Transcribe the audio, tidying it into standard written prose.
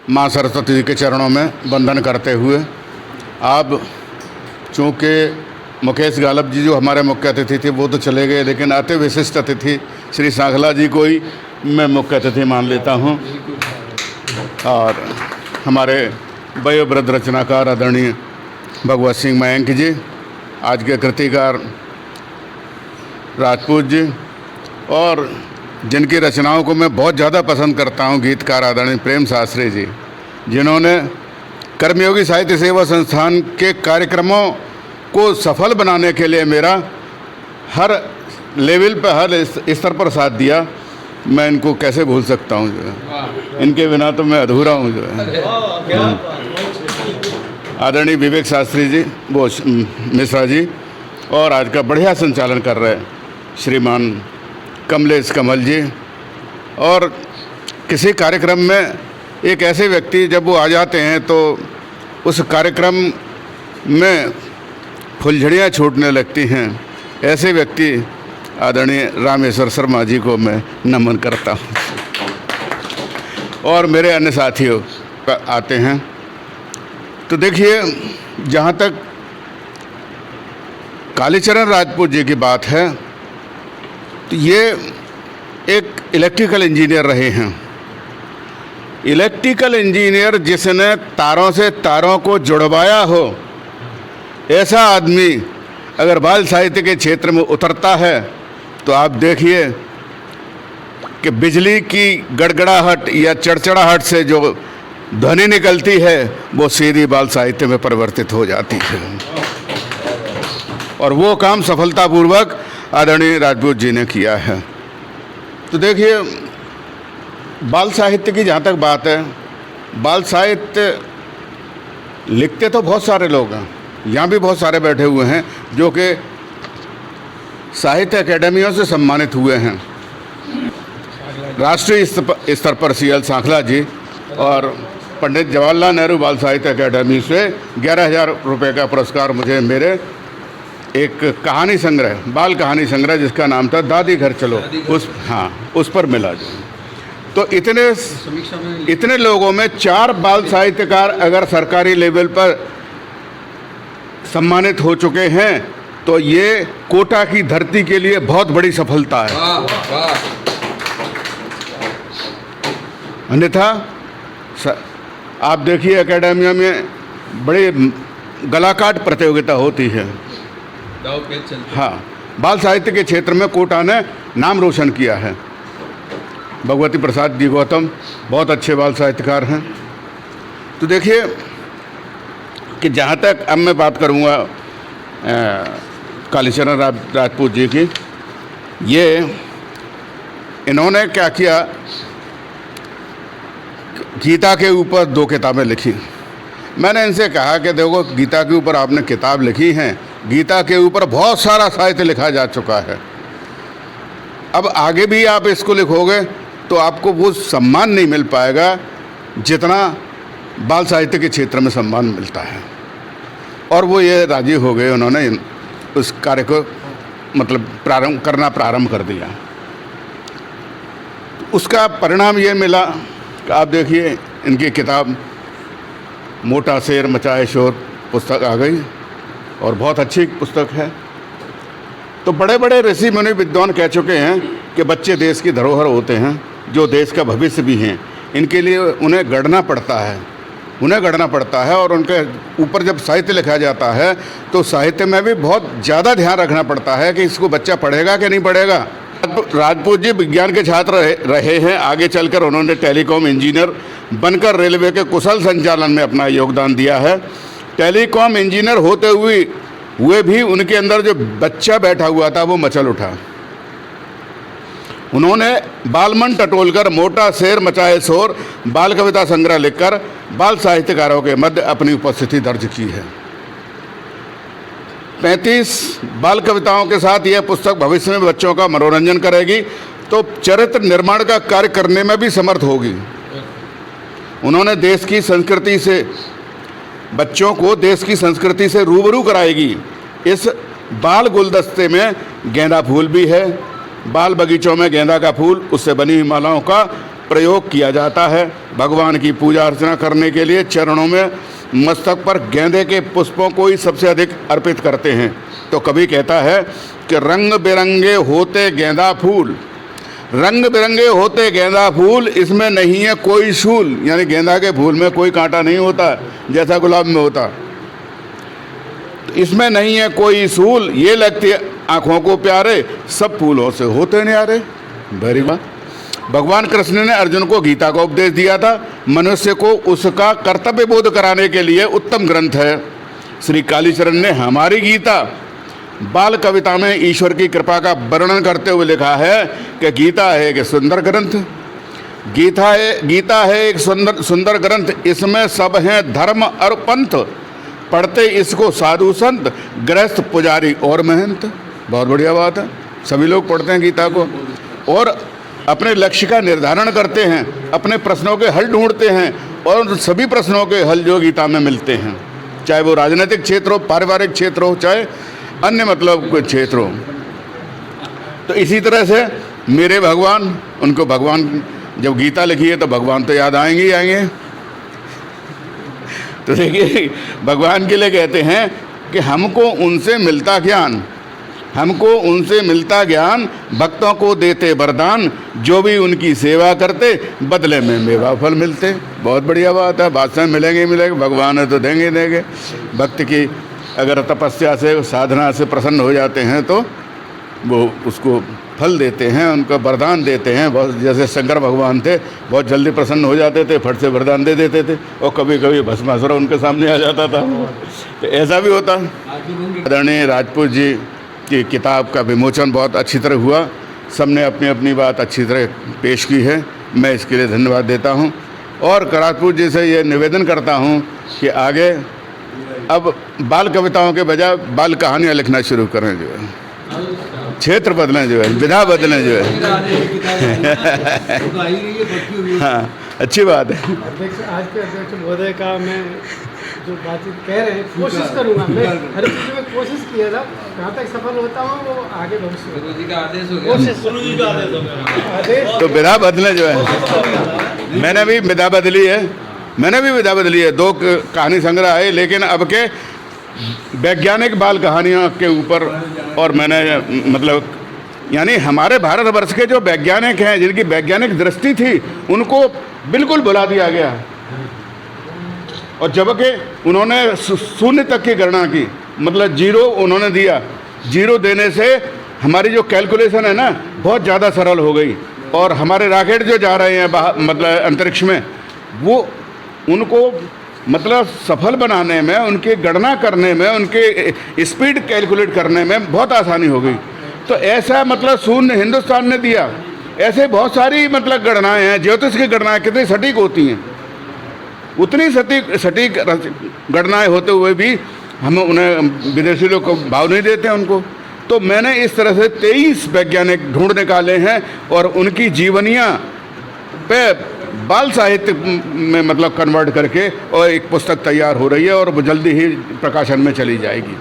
माँ सरस्वती जी के चरणों में वंदन करते हुए, अब चूँकि मुकेश गालब जी जो हमारे मुख्य अतिथि थे वो तो चले गए, लेकिन अति विशिष्ट अतिथि श्री सांखला जी को ही मैं मुख्य अतिथि मान लेता हूँ। और हमारे वयोवृद्ध रचनाकार आदरणीय भगवत सिंह मयंक जी, आज के कृतिकार राजपूत जी, और जिनकी रचनाओं को मैं बहुत ज़्यादा पसंद करता हूँ, गीतकार आदरणीय प्रेम शास्त्री जी, जिन्होंने कर्मयोगी साहित्य सेवा संस्थान के कार्यक्रमों को सफल बनाने के लिए मेरा हर लेवल पर, हर स्तर पर साथ दिया। मैं इनको कैसे भूल सकता हूँ जो है, इनके बिना तो मैं अधूरा हूँ जो है। आदरणीय विवेक शास्त्री जी, वो मिश्रा जी, और आज का बढ़िया संचालन कर रहे श्रीमान कमलेश कमल जी। और किसी कार्यक्रम में एक ऐसे व्यक्ति जब वो आ जाते हैं तो उस कार्यक्रम में फुलझड़ियाँ छूटने लगती हैं। ऐसे व्यक्ति आदरणीय रामेश्वर शर्मा जी को मैं नमन करता हूँ। और मेरे अन्य साथियों आते हैं तो देखिए, जहाँ तक कालीचरण राजपूत जी की बात है तो ये एक इलेक्ट्रिकल इंजीनियर रहे हैं। इलेक्ट्रिकल इंजीनियर जिसने तारों से तारों को जुड़वाया हो, ऐसा आदमी अगर बाल साहित्य के क्षेत्र में उतरता है तो आप देखिए कि बिजली की गड़गड़ाहट या चड़चड़ाहट से जो ध्वनि निकलती है वो सीधी बाल साहित्य में परिवर्तित हो जाती है। और वो काम सफलतापूर्वक आदरणीय राजपूत जी ने किया है। तो देखिए, बाल साहित्य की जहाँ तक बात है, बाल साहित्य लिखते तो बहुत सारे लोग हैं, यहाँ भी बहुत सारे बैठे हुए हैं जो कि साहित्य अकेडमियों से सम्मानित हुए हैं। राष्ट्रीय स्तर पर CL सांखला जी और पंडित जवाहरलाल नेहरू बाल साहित्य अकेडमी से 11,000 रुपये का पुरस्कार मुझे मेरे एक कहानी संग्रह, बाल कहानी संग्रह जिसका नाम था दादी घर चलो, उस पर मिला। तो इतने लोगों में 4 बाल साहित्यकार अगर सरकारी लेवल पर सम्मानित हो चुके हैं तो ये कोटा की धरती के लिए बहुत बड़ी सफलता है। अन्यथा आप देखिए एकेडमिया में बड़ी गलाकाट प्रतियोगिता होती है। हाँ, बाल साहित्य के क्षेत्र में कोटा ने नाम रोशन किया है। भगवती प्रसाद जी गौतम बहुत अच्छे बाल साहित्यकार हैं। तो देखिए कि जहाँ तक अब मैं बात करूँगा कालीचरण राजपूत जी की, ये इन्होंने क्या किया, गीता के ऊपर 2 किताबें लिखी। मैंने इनसे कहा कि देखो, गीता के ऊपर आपने किताब लिखी है, गीता के ऊपर बहुत सारा साहित्य लिखा जा चुका है, अब आगे भी आप इसको लिखोगे तो आपको वो सम्मान नहीं मिल पाएगा जितना बाल साहित्य के क्षेत्र में सम्मान मिलता है। और वो ये राजी हो गए, उन्होंने उस कार्य को मतलब प्रारंभ कर दिया। उसका परिणाम ये मिला कि आप देखिए इनकी किताब मोटा शेर मचाए शोर पुस्तक आ गई और बहुत अच्छी पुस्तक है। तो बड़े बड़े ऋषि मुनि विद्वान कह चुके हैं कि बच्चे देश की धरोहर होते हैं, जो देश का भविष्य भी हैं। इनके लिए उन्हें गढ़ना पड़ता है और उनके ऊपर जब साहित्य लिखा जाता है तो साहित्य में भी बहुत ज़्यादा ध्यान रखना पड़ता है कि इसको बच्चा पढ़ेगा कि नहीं पढ़ेगा। राजपूत जी विज्ञान के छात्र रहे हैं, आगे चलकर उन्होंने टेलीकॉम इंजीनियर बनकर रेलवे के कुशल संचालन में अपना योगदान दिया है। टेलीकॉम इंजीनियर होते हुए भी उनके अंदर जो बच्चा बैठा हुआ था वो मचल उठा। उन्होंने बालमन टटोलकर मोटा शेर मचाए शोर बाल कविता संग्रह लिखकर बाल साहित्यकारों के मध्य अपनी उपस्थिति दर्ज की है। 35 बाल कविताओं के साथ यह पुस्तक भविष्य में बच्चों का मनोरंजन करेगी तो चरित्र निर्माण का कार्य करने में भी समर्थ होगी। उन्होंने देश की संस्कृति से बच्चों को देश की संस्कृति से रूबरू कराएगी। इस बाल गुलदस्ते में गेंदा फूल भी है। बाल बगीचों में गेंदा का फूल, उससे बनी हुई मालाओं का प्रयोग किया जाता है। भगवान की पूजा अर्चना करने के लिए चरणों में मस्तक पर गेंदे के पुष्पों को ही सबसे अधिक अर्पित करते हैं। तो कवि कहता है कि रंग बिरंगे होते गेंदा फूल, रंग बिरंगे होते गेंदा फूल, इसमें नहीं है कोई शूल, यानी गेंदा के फूल में कोई कांटा नहीं होता जैसा गुलाब में होता। इसमें नहीं है कोई सूल, ये लगती आँखों को प्यारे, सब फूलों से होते न्यारे। Very good. भगवान कृष्ण ने अर्जुन को गीता का उपदेश दिया था। मनुष्य को उसका कर्तव्य बोध कराने के लिए उत्तम ग्रंथ है। श्री कालीचरण ने हमारी गीता बाल कविता में ईश्वर की कृपा का वर्णन करते हुए लिखा है कि गीता है एक सुंदर ग्रंथ, गीता है एक सुंदर ग्रंथ, इसमें सब हैं धर्म और पंथ, पढ़ते इसको साधु संत, गृहस्थ पुजारी और महंत। बहुत बढ़िया बात है। सभी लोग पढ़ते हैं गीता को और अपने लक्ष्य का निर्धारण करते हैं, अपने प्रश्नों के हल ढूंढते हैं और सभी प्रश्नों के हल जो गीता में मिलते हैं, चाहे वो राजनीतिक क्षेत्र हो, पारिवारिक क्षेत्र हो, चाहे अन्य मतलब कोई क्षेत्र हो। तो इसी तरह से मेरे भगवान, उनको भगवान जब गीता लिखी है तो भगवान तो याद आएंगे ही आएंगे। तो देखिए भगवान के लिए कहते हैं कि हमको उनसे मिलता ज्ञान, हमको उनसे मिलता ज्ञान, भक्तों को देते वरदान, जो भी उनकी सेवा करते बदले में मेवा फल मिलते। बहुत बढ़िया बात है। बादशाह मिलेंगे मिलेंगे, भगवान है तो देंगे देंगे। भक्त की अगर तपस्या से साधना से प्रसन्न हो जाते हैं तो वो उसको फल देते हैं, उनको वरदान देते हैं। बहुत जैसे शंकर भगवान थे, बहुत जल्दी प्रसन्न हो जाते थे, फट से वरदान दे देते थे और कभी कभी भस्मासुर उनके सामने आ जाता था। तो ऐसा भी होता है। आदरणीय राजपूत जी की किताब का विमोचन बहुत अच्छी तरह हुआ। सबने अपनी अपनी बात अच्छी तरह पेश की है, मैं इसके लिए धन्यवाद देता हूँ। और राजपूत जी से ये निवेदन करता हूँ कि आगे अब बाल कविताओं के बजाय बाल कहानियाँ लिखना शुरू करें, जो है क्षेत्र बदलें, जो है विधा बदलें, जो है हाँ, अच्छी बात है। अध्यक्ष, आज के अध्यक्ष महोदय का मैं जो बातचीत कह रहे हैं कोशिश करूंगा, मैं हर चीज़ में कोशिश किया था, कहाँ तक सफल होता हूँ वो आगे भविष्य में। तो विधा बदलें, जो है मैंने भी विधा बदली है, मैंने भी विधा बदली है। 2 कहानी संग्रह है, लेकिन अब के वैज्ञानिक बाल कहानियों के ऊपर, और मैंने मतलब यानी हमारे भारतवर्ष के जो वैज्ञानिक हैं, जिनकी वैज्ञानिक दृष्टि थी, उनको बिल्कुल भुला दिया गया। और जबकि उन्होंने शून्य तक की गणना की, मतलब 0 उन्होंने दिया। 0 देने से हमारी जो कैलकुलेशन है ना बहुत ज़्यादा सरल हो गई। और हमारे रॉकेट जो जा रहे हैं मतलब अंतरिक्ष में, वो उनको मतलब सफल बनाने में, उनकी गणना करने में, उनके स्पीड कैलकुलेट करने में बहुत आसानी हो गई। तो ऐसा मतलब शून्य हिंदुस्तान ने दिया। ऐसे बहुत सारी मतलब गणनाएं हैं। ज्योतिष की गणनाएं कितनी सटीक होती हैं, उतनी सटीक गणनाएं होते हुए भी हम उन्हें विदेशी लोग को भाव नहीं देते हैं उनको। तो मैंने इस तरह से 23 वैज्ञानिक ढूंढ निकाले हैं और उनकी जीवनियाँ पे बाल साहित्य में मतलब कन्वर्ट करके और एक पुस्तक तैयार हो रही है और वो जल्दी ही प्रकाशन में चली जाएगी।